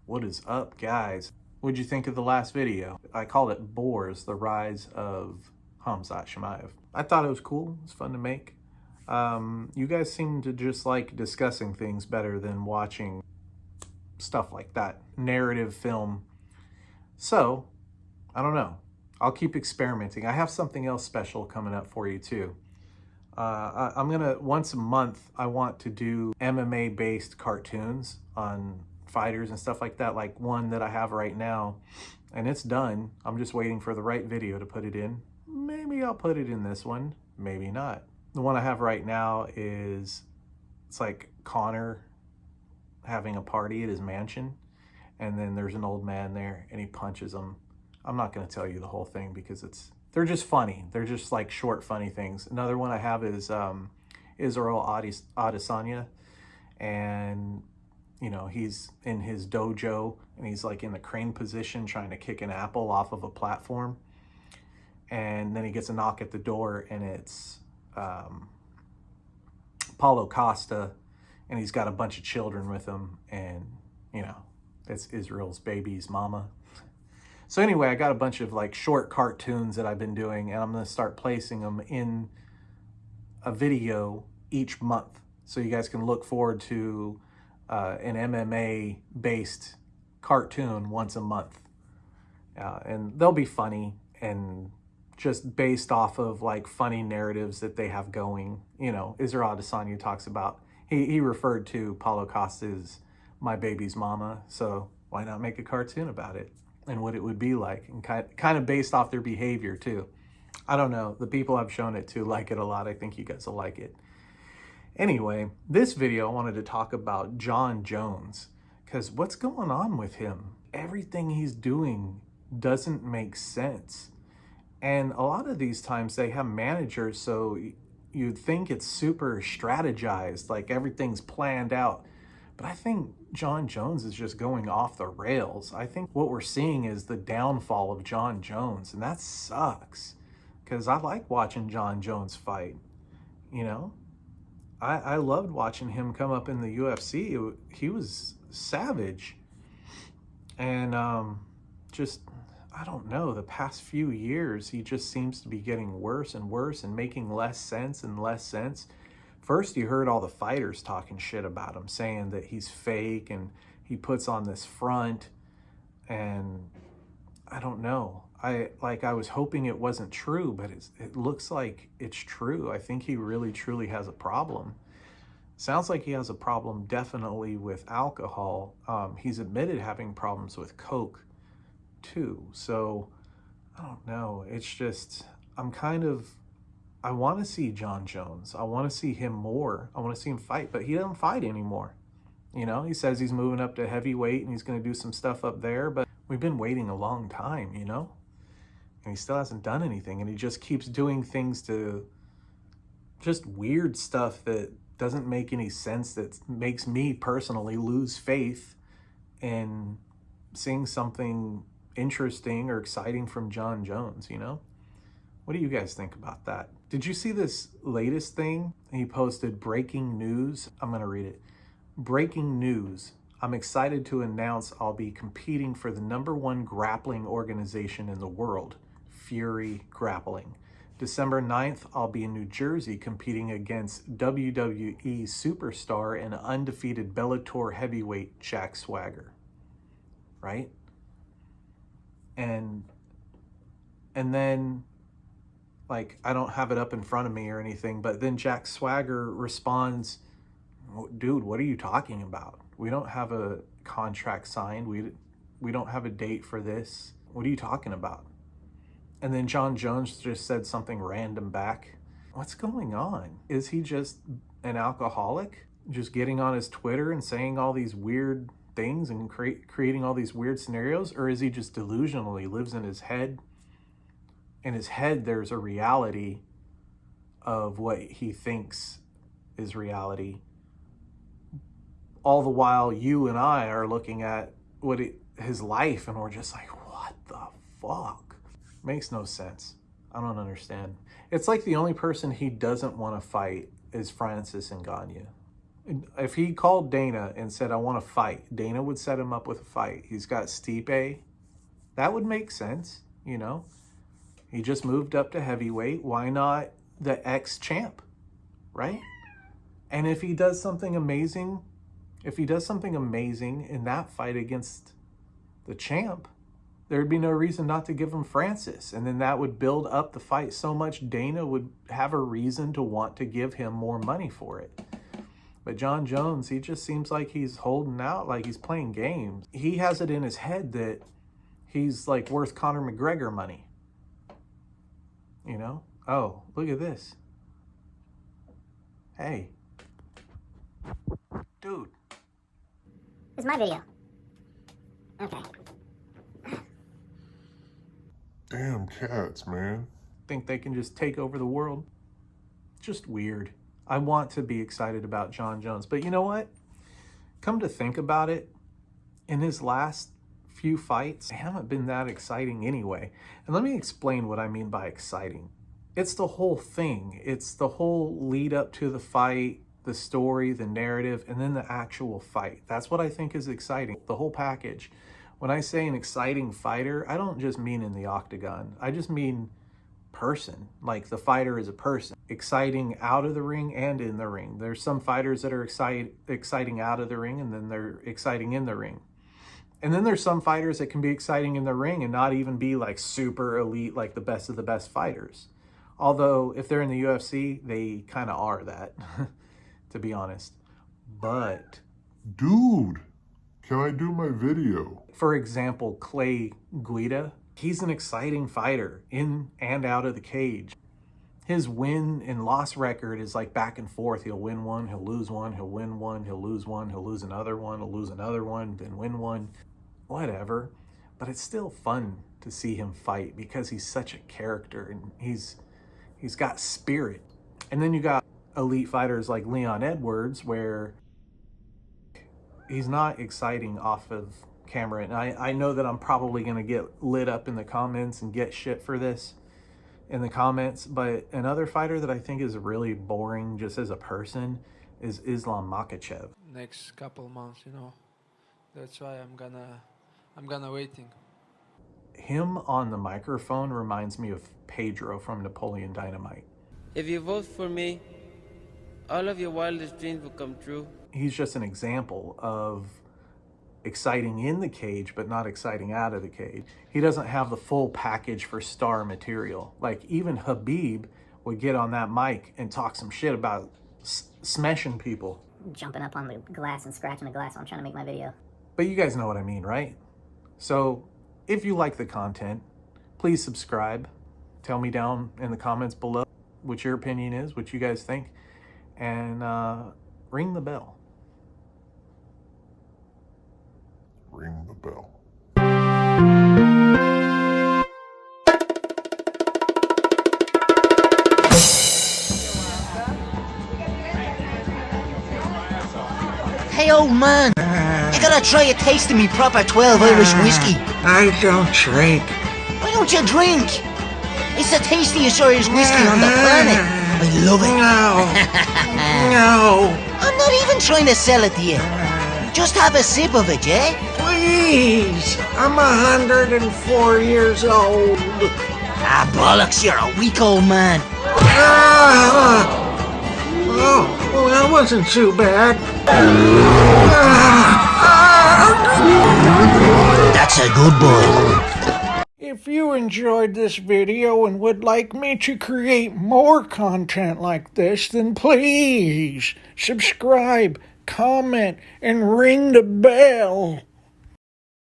What is up, guys? What'd you think of the last video? I called it Boars, the Rise of Khamzat Chimaev. I thought it was cool. It's fun to make. You guys seem to just like discussing things better than watching stuff like that, narrative film. So, I don't know. I'll keep experimenting. I have something else special coming up for you too. I'm gonna, once a month, I want to do MMA based cartoons on fighters and stuff like that, like one that I have right now, and it's done. I'm just waiting for the right video to put it in. Maybe I'll put it in this one, maybe not. The one I have right now is, it's like Connor having a party at his mansion, and then there's an old man there and he punches him. I'm not going to tell you the whole thing because they're just funny. They're just like short, funny things. Another one I have is Israel Adesanya, and you know, he's in his dojo and he's like in the crane position trying to kick an apple off of a platform, and then he gets a knock at the door, and it's Paulo Costa, and he's got a bunch of children with him, and you know, it's Israel's baby's mama. So anyway, I got a bunch of like short cartoons that I've been doing, and I'm going to start placing them in a video each month. So you guys can look forward to an MMA based cartoon once a month. And they'll be funny and just based off of like funny narratives that they have going. You know, Israel Adesanya talks about, he referred to Paulo Costa as my baby's mama. So why not make a cartoon about it and what it would be like, and kind of based off their behavior too. I don't know. The people I've shown it to like it a lot. I think you guys will like it. Anyway, this video I wanted to talk about Jon Jones, because what's going on with him? Everything he's doing doesn't make sense. And a lot of these times they have managers, so you'd think it's super strategized, like everything's planned out. But I think Jon Jones is just going off the rails. I think what we're seeing is the downfall of Jon Jones, and that sucks, because I like watching Jon Jones fight. You know, I loved watching him come up in the UFC. He was savage. And just, I don't know, the past few years, he just seems to be getting worse and worse and making less sense and less sense. First, you heard all the fighters talking shit about him, saying that he's fake and he puts on this front, and I don't know. I was hoping it wasn't true, but it looks like it's true. I think he really truly has a problem. Sounds like he has a problem definitely with alcohol. He's admitted having problems with coke too. So I don't know. It's just, I want to see Jon Jones. I want to see him more. I want to see him fight, but he doesn't fight anymore. You know, he says he's moving up to heavyweight and he's going to do some stuff up there, but we've been waiting a long time, you know? And he still hasn't done anything, and he just keeps doing things to just weird stuff that doesn't make any sense, that makes me personally lose faith in seeing something interesting or exciting from Jon Jones, you know? What do you guys think about that? Did you see this latest thing? He posted breaking news. I'm going to read it. Breaking news. I'm excited to announce I'll be competing for the #1 grappling organization in the world, Fury Grappling. December 9th, I'll be in New Jersey competing against WWE superstar and undefeated Bellator heavyweight Jack Swagger. Right? And then, like, I don't have it up in front of me or anything, but then Jack Swagger responds, dude, what are you talking about? We don't have a contract signed. We don't have a date for this. What are you talking about? And then Jon Jones just said something random back. What's going on? Is he just an alcoholic? Just getting on his Twitter and saying all these weird things and creating all these weird scenarios? Or is he just delusional? He lives in his head. In his head, there's a reality of what he thinks is reality. All the while, you and I are looking at his life, and we're just like, what the fuck? Makes no sense. I don't understand. It's like the only person he doesn't want to fight is Francis Ngannou. If he called Dana and said, I want to fight, Dana would set him up with a fight. He's got Stipe. That would make sense, you know. He just moved up to heavyweight. Why not the ex-champ, right? And if he does something amazing, in that fight against the champ, there'd be no reason not to give him Francis. And then that would build up the fight so much Dana would have a reason to want to give him more money for it. But John Jones, he just seems like he's holding out, like he's playing games. He has it in his head that he's like worth Conor McGregor money. You know? Oh, look at this. Hey. Dude. It's my video. Okay. Damn cats, man. Think they can just take over the world? Just weird. I want to be excited about John Jones, but you know what? Come to think about it, in his last few fights, they haven't been that exciting anyway. And let me explain what I mean by exciting. It's the whole thing. It's the whole lead up to the fight, the story, the narrative, and then the actual fight. That's what I think is exciting, the whole package. When I say an exciting fighter, I don't just mean in the octagon. I just mean person, like the fighter is a person. Exciting out of the ring and in the ring. There's some fighters that are exciting out of the ring, and then they're exciting in the ring. And then there's some fighters that can be exciting in the ring and not even be like super elite, like the best of the best fighters. Although if they're in the UFC, they kind of are that, to be honest. But Dude, can I do my video? for example, Clay Guida, he's an exciting fighter in and out of the cage. His win and loss record is like back and forth. He'll win one, he'll lose one, he'll win one, he'll lose one, he'll lose another one, he'll lose another one, then win one, whatever. But it's still fun to see him fight because he's such a character and he's got spirit. And then you got elite fighters like Leon Edwards, where he's not exciting off of camera. And I know that I'm probably going to get lit up in the comments and get shit for this in the comments, but another fighter that I think is really boring just as a person is Islam Makhachev. Next couple months, you know. That's why I'm gonna waiting. Him on the microphone reminds me of Pedro from Napoleon Dynamite. If you vote for me, all of your wildest dreams will come true. He's just an example of exciting in the cage, but not exciting out of the cage. He doesn't have the full package for star material. Like even Habib would get on that mic and talk some shit about smashing people. Jumping up on the glass and scratching the glass while I'm trying to make my video. But you guys know what I mean, right? So if you like the content, please subscribe. Tell me down in the comments below what your opinion is, what you guys think, and ring the bell. Ring the bell. Hey, old man, you gotta try a taste of me proper 12 Irish whiskey. I don't drink. Why don't you drink? It's the tastiest Irish whiskey on the planet. I love it. No. No. I'm not even trying to sell it to you. Just have a sip of it, yeah? Please. I'm 104 years old. Ah, bollocks, you're a weak old man. Oh, well, that wasn't too bad. That's a good boy. If you enjoyed this video and would like me to create more content like this, then please subscribe, comment, and ring the bell.